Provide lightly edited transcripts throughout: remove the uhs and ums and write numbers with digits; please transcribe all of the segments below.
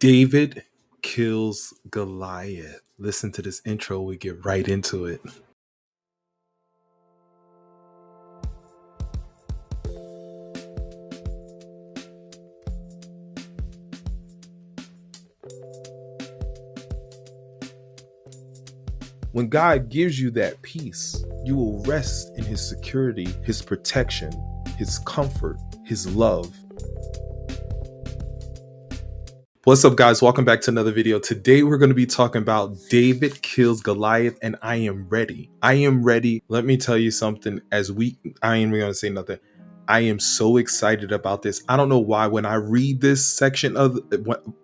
David kills Goliath. Listen to this intro, we get right into it. When God gives you that peace, you will rest in his security, his protection, his comfort, his love. What's up, guys? Welcome back to another video. Today we're going to be talking about David kills Goliath, and I am ready. I am ready. Let me tell you something. I ain't even going to say nothing. I am so excited about this. I don't know why when I read this section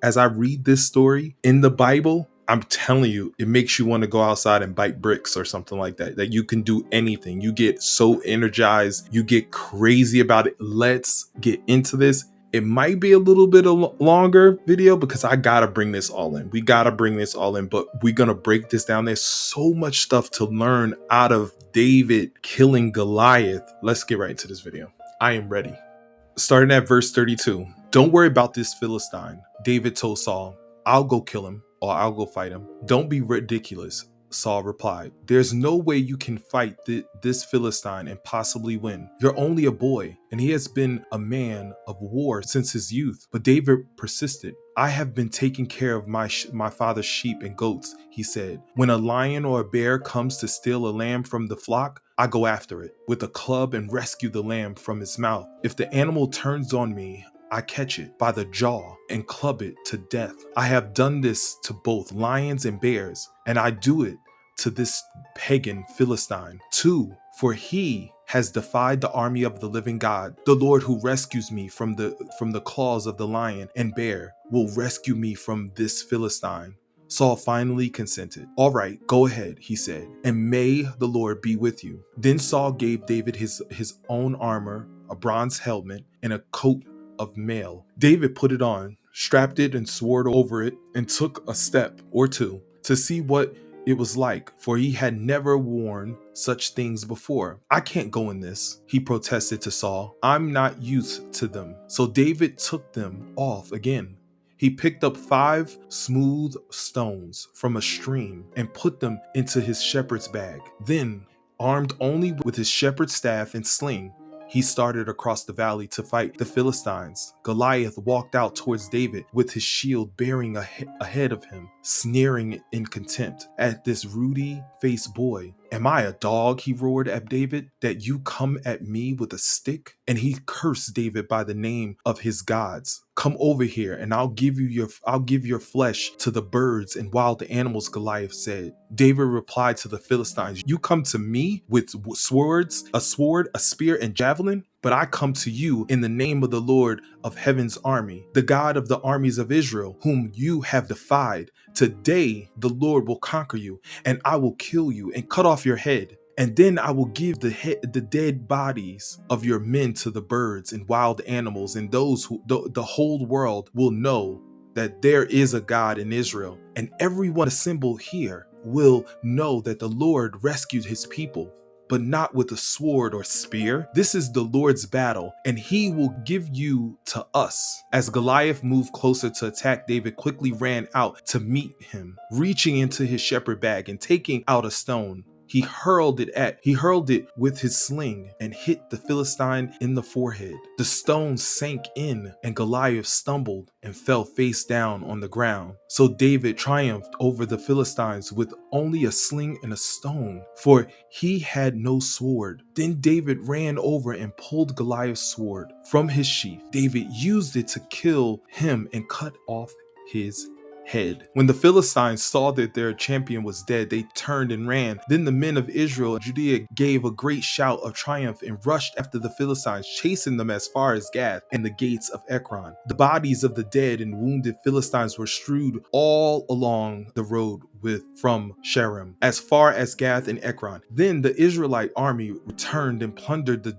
as I read this story in the Bible, I'm telling you, it makes you want to go outside and bite bricks or something like that. That you can do anything. You get so energized. You get crazy about it. Let's get into this. It might be a little bit longer video because I gotta bring this all in. We gotta bring this all in, but we're gonna break this down. There's so much stuff to learn out of David killing Goliath. Let's get right into this video. I am ready. Starting at verse 32. Don't worry about this Philistine. David told Saul, I'll go kill him or I'll go fight him. Don't be ridiculous. Saul replied, there's no way you can fight this Philistine and possibly win. You're only a boy, and he has been a man of war since his youth. But David persisted. I have been taking care of my father's sheep and goats, he said. When a lion or a bear comes to steal a lamb from the flock, I go after it with a club and rescue the lamb from its mouth. If the animal turns on me, I catch it by the jaw and club it to death. I have done this to both lions and bears, and I do it to this pagan Philistine too, for he has defied the army of the living God. The Lord who rescues me from the claws of the lion and bear will rescue me from this Philistine. Saul finally consented. All right, go ahead, he said, and may the Lord be with you. Then Saul gave David his own armor, a bronze helmet, and a coat of mail. David put it on, strapped it and sword over it, and took a step or two to see what it was like, for he had never worn such things before. I can't go in this, he protested to Saul. I'm not used to them. So David took them off again. He picked up 5 smooth stones from a stream and put them into his shepherd's bag. Then, armed only with his shepherd's staff and sling, he started across the valley to fight the Philistines. Goliath walked out towards David with his shield bearing ahead of him, sneering in contempt at this ruddy-faced boy. Am I a dog, he roared at David, that you come at me with a stick? And he cursed David by the name of his gods. Come over here and I'll give your flesh to the birds and wild animals, Goliath said. David replied to the Philistines, you come to me with swords, a sword, a spear, and javelin? But I come to you in the name of the Lord of heaven's army, the God of the armies of Israel, whom you have defied. Today the Lord will conquer you, and I will kill you and cut off your head. And then I will give the dead bodies of your men to the birds and wild animals, and those who the whole world will know that there is a God in Israel, and everyone assembled here will know that the Lord rescued his people, but not with a sword or spear. This is the Lord's battle, and he will give you to us. As Goliath moved closer to attack, David quickly ran out to meet him, reaching into his shepherd bag and taking out a stone. He hurled it with his sling and hit the Philistine in the forehead. The stone sank in, and Goliath stumbled and fell face down on the ground. So David triumphed over the Philistines with only a sling and a stone, for he had no sword. Then David ran over and pulled Goliath's sword from his sheath. David used it to kill him and cut off his head. When the Philistines saw that their champion was dead, they turned and ran. Then the men of Israel and Judea gave a great shout of triumph and rushed after the Philistines, chasing them as far as Gath and the gates of Ekron. The bodies of the dead and wounded Philistines were strewed all along the road from Sharam as far as Gath and Ekron. Then the Israelite army returned and plundered the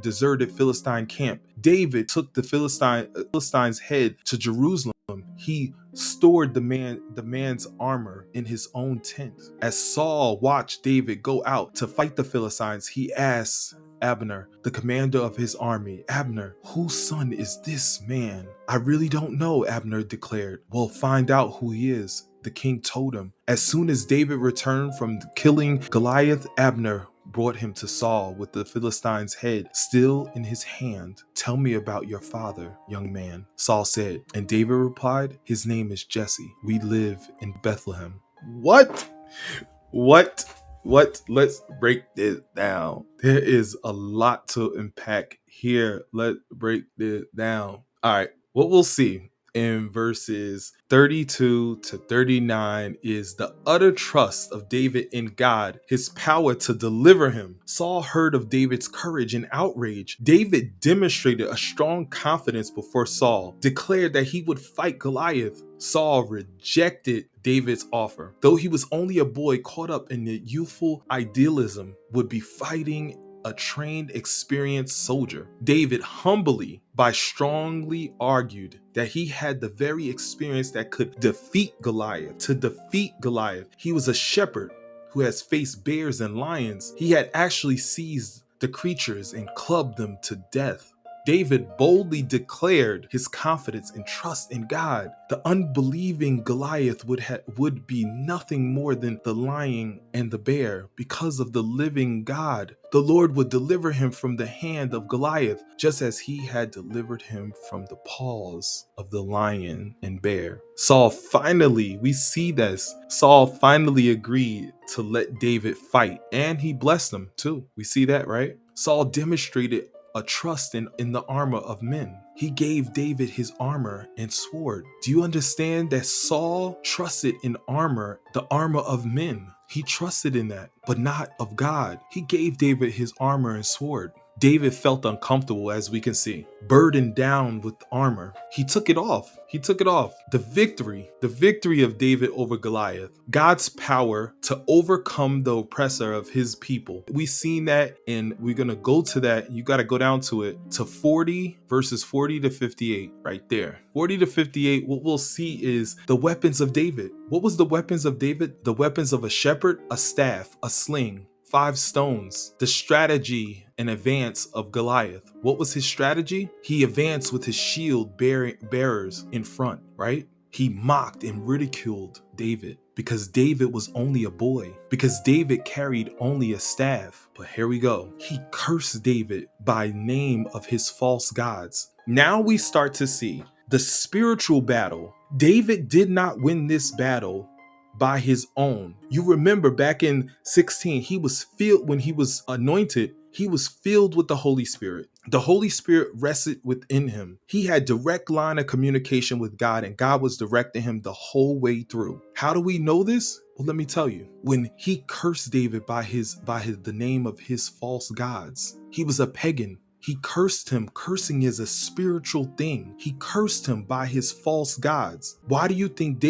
deserted Philistine camp. David took the Philistine's head to Jerusalem. He stored the man's armor in his own tent. As Saul watched David go out to fight the Philistines, he asked Abner, the commander of his army. Abner, whose son is this man? I really don't know, Abner declared. We'll find out who he is, the king told him. As soon as David returned from killing Goliath, Abner brought him to Saul with the Philistine's head still in his hand. Tell me about your father, young man, Saul said. And David replied, his name is Jesse. We live in Bethlehem. What? What? What? Let's break this down. There is a lot to unpack here. Let's break this down. All right. What we'll see in verses 32 to 39 is the utter trust of David in God, his power to deliver him. Saul heard of David's courage and outrage. David demonstrated a strong confidence before Saul, declared that he would fight Goliath. Saul rejected David's offer. Though he was only a boy caught up in the youthful idealism, would be fighting a trained, experienced soldier. David humbly, but strongly argued that he had the very experience that could defeat Goliath. To defeat Goliath, he was a shepherd who has faced bears and lions. He had actually seized the creatures and clubbed them to death. David boldly declared his confidence and trust in God. The unbelieving Goliath would be nothing more than the lion and the bear. Because of the living God, the Lord would deliver him from the hand of Goliath, just as he had delivered him from the paws of the lion and bear. We see this. Saul finally agreed to let David fight, and he blessed him too. We see that, right? Saul demonstrated a trust in the armor of men. He gave David his armor and sword. Do you understand that Saul trusted in armor, the armor of men? He trusted in that, but not of God. He gave David his armor and sword. David felt uncomfortable, as we can see, burdened down with armor. He took it off. The victory of David over Goliath, God's power to overcome the oppressor of his people. We've seen that, and we're going to go to that. You got to go down to it, to 40, verses 40 to 58, right there. 40 to 58, what we'll see is the weapons of David. What was the weapons of David? The weapons of a shepherd, a staff, a sling, 5 stones. The strategy and advance of Goliath. What was his strategy? He advanced with his shield bearers in front, right? He mocked and ridiculed David because David was only a boy, because David carried only a staff. But here we go. He cursed David by name of his false gods. Now we start to see the spiritual battle. David did not win this battle by his own. You remember back in 16, he was filled when he was anointed. He was filled with the Holy Spirit. The Holy Spirit rested within him. He had direct line of communication with God, and God was directing him the whole way through. How do we know this? Well, let me tell you. When he cursed David by the name of his false gods, he was a pagan. He cursed him. Cursing is a spiritual thing. He cursed him by his false gods. Why do you think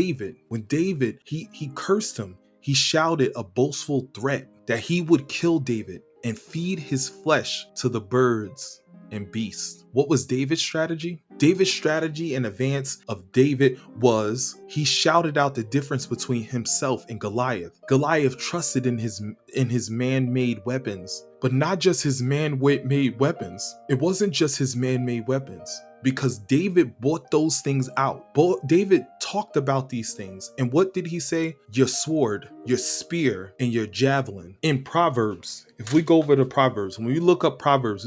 when David, he cursed him, he shouted a boastful threat that he would kill David and feed his flesh to the birds and beasts. What was David's strategy? David's strategy in advance of David was he shouted out the difference between himself and Goliath. Goliath trusted in his man-made weapons, but not just his man-made weapons. It wasn't just his man-made weapons, because David brought those things out. David talked about these things. And what did he say? Your sword, your spear, and your javelin. In Proverbs, if we go over to Proverbs, when we look up Proverbs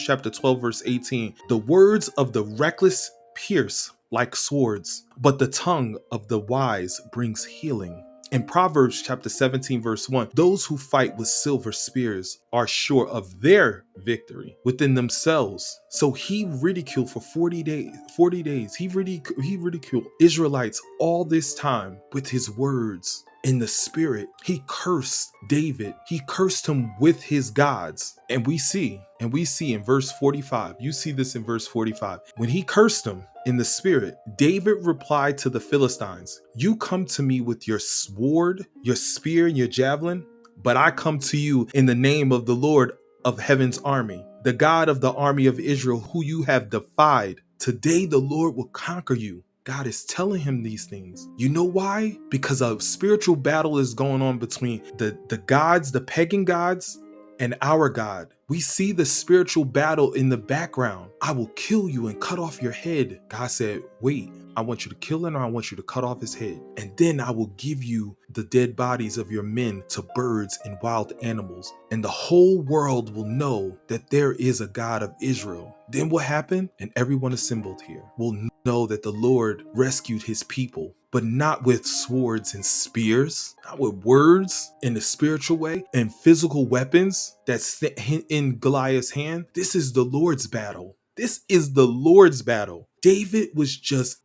chapter 12, verse 18, the words of the reckless pierce like swords, but the tongue of the wise brings healing. In Proverbs chapter 17, verse 1, those who fight with silver spears are sure of their victory within themselves. So he ridiculed for 40 days. He ridiculed Israelites all this time with his words. In the spirit, he cursed David. He cursed him with his gods. And we see in verse 45, you see this in verse 45. When he cursed him in the spirit, David replied to the Philistines, you come to me with your sword, your spear, and your javelin, but I come to you in the name of the Lord of heaven's army, the God of the army of Israel, who you have defied. Today the Lord will conquer you. God is telling him these things. You know why? Because a spiritual battle is going on between the gods, the pagan gods, and our God. We see the spiritual battle in the background. I will kill you and cut off your head. God said, wait, I want you to kill him or I want you to cut off his head. And then I will give you the dead bodies of your men to birds and wild animals. And the whole world will know that there is a God of Israel. Then what happened? And everyone assembled here will know that the Lord rescued his people, but not with swords and spears, not with words in the spiritual way and physical weapons that's in Goliath's hand. This is the Lord's battle. This is the Lord's battle. David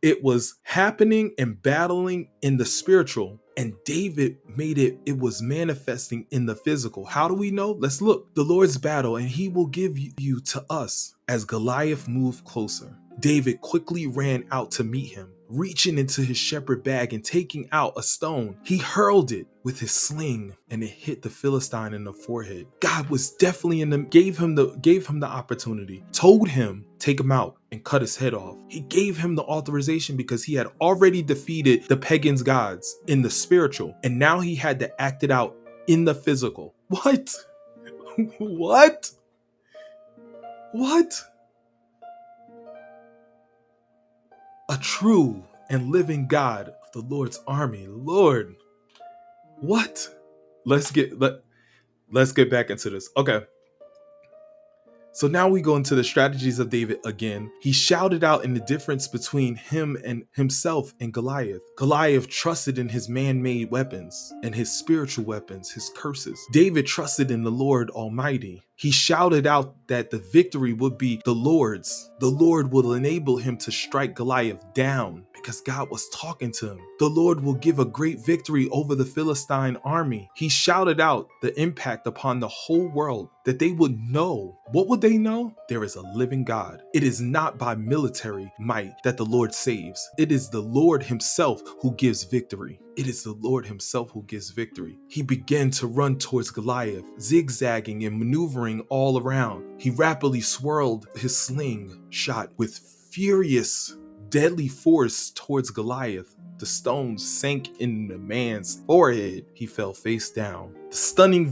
it was happening and battling in the spiritual. And David it was manifesting in the physical. How do we know? Let's look. The Lord's battle, and he will give you to us. As Goliath moved closer, David quickly ran out to meet him. Reaching into his shepherd bag and taking out a stone, he hurled it with his sling and it hit the Philistine in the forehead. God was definitely gave him the opportunity, told him, take him out and cut his head off. He gave him the authorization because he had already defeated the pagan's gods in the spiritual, and now he had to act it out in the physical. What? What? What? A true and living God of the Lord's army. Lord, what? Let's get back into this. Okay. So now we go into the strategies of David again. He shouted out in the difference between himself and Goliath. Goliath trusted in his man-made weapons and his spiritual weapons, his curses. David trusted in the Lord Almighty. He shouted out that the victory would be the Lord's. The Lord will enable him to strike Goliath down because God was talking to him. The Lord will give a great victory over the Philistine army. He shouted out the impact upon the whole world that they would know. What would they know? There is a living God. It is not by military might that the Lord saves. It is the Lord himself who gives victory. It is the Lord himself who gives victory. He began to run towards Goliath, zigzagging and maneuvering all around. He rapidly swirled his sling shot with furious, deadly force towards Goliath. The stones sank in the man's forehead. He fell face down. The stunning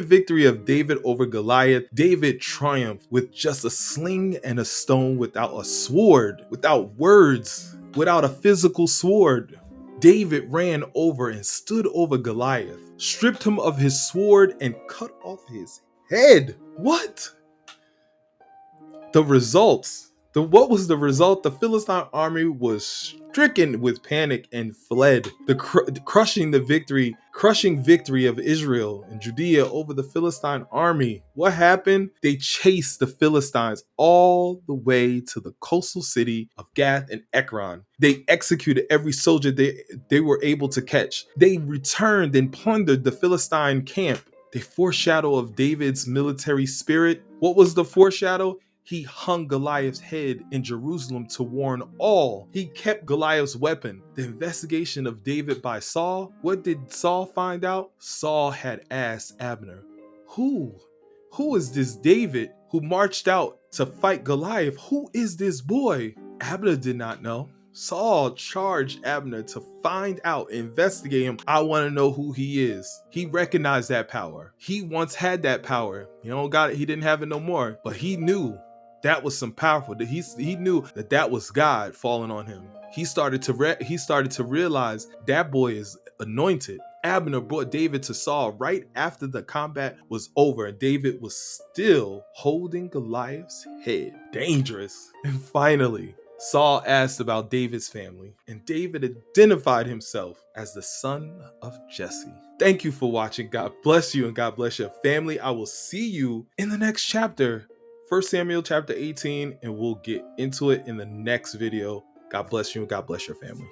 victory of David over Goliath. David triumphed with just a sling and a stone, without a sword, without words, without a physical sword. David ran over and stood over Goliath, stripped him of his sword, and cut off his head. What? The results. What was the result? The Philistine army was stricken with panic and fled. The crushing victory of Israel and Judea over the Philistine army. What happened? They chased the Philistines all the way to the coastal city of Gath and Ekron. They executed every soldier they were able to catch. They returned and plundered the Philistine camp. The foreshadow of David's military spirit. What was the foreshadow? He hung Goliath's head in Jerusalem to warn all. He kept Goliath's weapon. The investigation of David by Saul. What did Saul find out? Saul had asked Abner, Who is this David who marched out to fight Goliath? Who is this boy? Abner did not know. Saul charged Abner to find out, investigate him. I want to know who he is. He recognized that power. He once had that power. He didn't have it no more, but he knew that was some powerful. He knew that was God falling on him. He started to realize that boy is anointed. Abner brought David to Saul right after the combat was over, and David was still holding Goliath's head. Dangerous. And finally, Saul asked about David's family, and David identified himself as the son of Jesse. Thank you for watching. God bless you and God bless your family. I will see you in the next chapter, 1 Samuel chapter 18, and we'll get into it in the next video. God bless you and God bless your family.